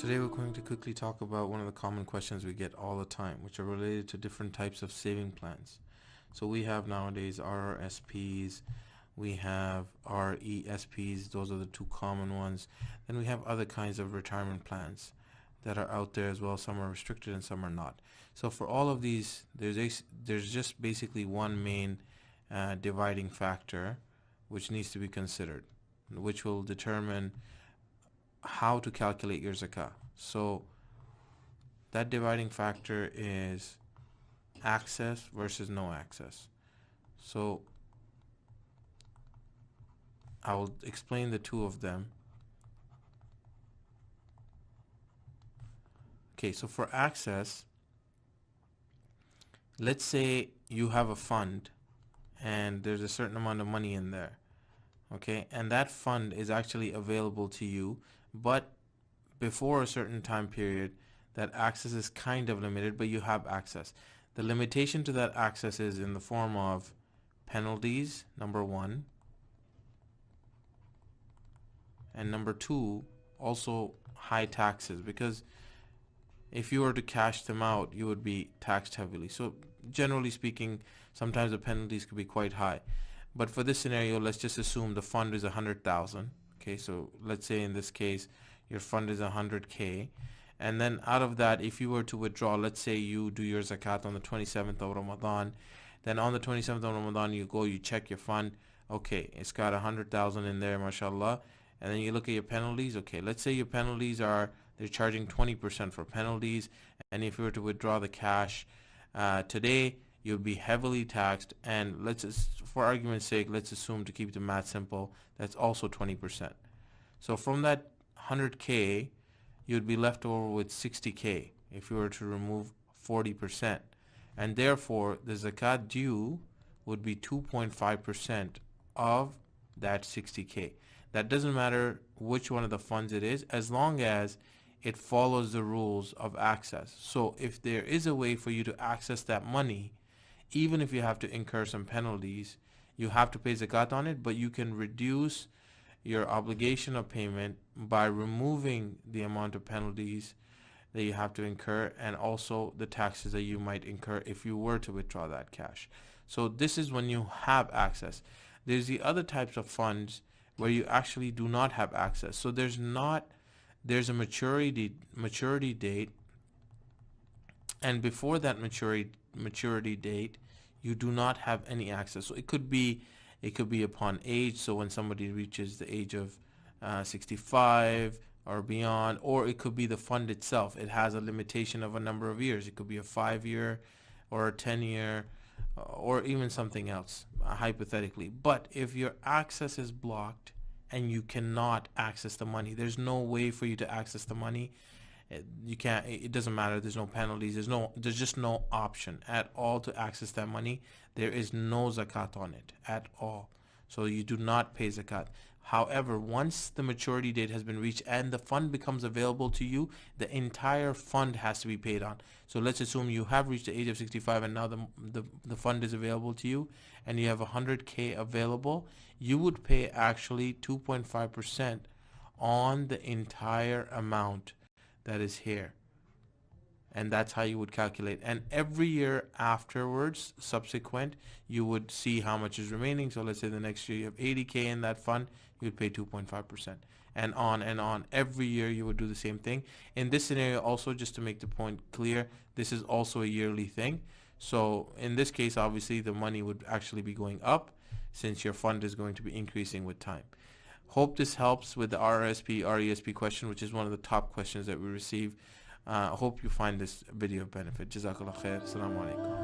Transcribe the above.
Today we're going to quickly talk about one of the common questions we get all the time, which are related to different types of saving plans. So we have nowadays RRSPs, we have RESPs, those are the two common ones. Then we have other kinds of retirement plans that are out there as well. Some are restricted and some are not. So for all of these, there's just basically one main dividing factor which needs to be considered, which will determine how to calculate your zakat. So that dividing factor is access versus no access. So I will explain the two of them. Okay, so for access, let's say you have a fund and there's a certain amount of money in there, okay, and that fund is actually available to you, but before a certain time period that access is kind of limited, but you have access. The limitation to that access is in the form of penalties, number one, and number two, also high taxes, because if you were to cash them out, you would be taxed heavily. So generally speaking, sometimes the penalties could be quite high. But for this scenario, let's just assume the fund is 100,000. Okay, so let's say in this case, your fund is 100K. And then out of that, if you were to withdraw, let's say you do your zakat on the 27th of Ramadan. Then on the 27th of Ramadan, you go, you check your fund. Okay, it's got 100,000 in there, mashallah. And then you look at your penalties. Okay, let's say your penalties they're charging 20% for penalties. And if you were to withdraw the cash today, you'll be heavily taxed. And for argument's sake, let's assume, to keep the math simple, that's also 20%. So from that 100K, you'd be left over with 60K if you were to remove 40%. And therefore, the zakat due would be 2.5% of that 60K. That doesn't matter which one of the funds it is, as long as it follows the rules of access. So if there is a way for you to access that money, even if you have to incur some penalties, you have to pay zakat on it, but you can reduce your obligation of payment by removing the amount of penalties that you have to incur, and also the taxes that you might incur if you were to withdraw that cash. So this is when you have access. There's the other types of funds where you actually do not have access. So there's a maturity date, and before that maturity date, you do not have any access. So it could be upon age. So when somebody reaches the age of 65 or beyond, or it could be the fund itself. It has a limitation of a number of years. It could be a 5-year or a 10-year or even something else, hypothetically. But if your access is blocked and you cannot access the money, there's no way for you to access the money. You can't. It doesn't matter. There's no penalties. There's just no option at all to access that money. There is no zakat on it at all. So you do not pay zakat. However, once the maturity date has been reached and the fund becomes available to you, the entire fund has to be paid on. So let's assume you have reached the age of 65 and now the fund is available to you and you have 100K available. You would pay actually 2.5% on the entire amount that is here. And that's how you would calculate. And every year afterwards, subsequent, you would see how much is remaining. So let's say the next year you have 80K in that fund, you would pay 2.5%. And on. Every year you would do the same thing. In this scenario also, just to make the point clear, this is also a yearly thing. So in this case, obviously, the money would actually be going up since your fund is going to be increasing with time. Hope this helps with the RRSP, RESP question, which is one of the top questions that we receive. Hope you find this video of benefit. Jazakallah khair. Assalamu alaikum.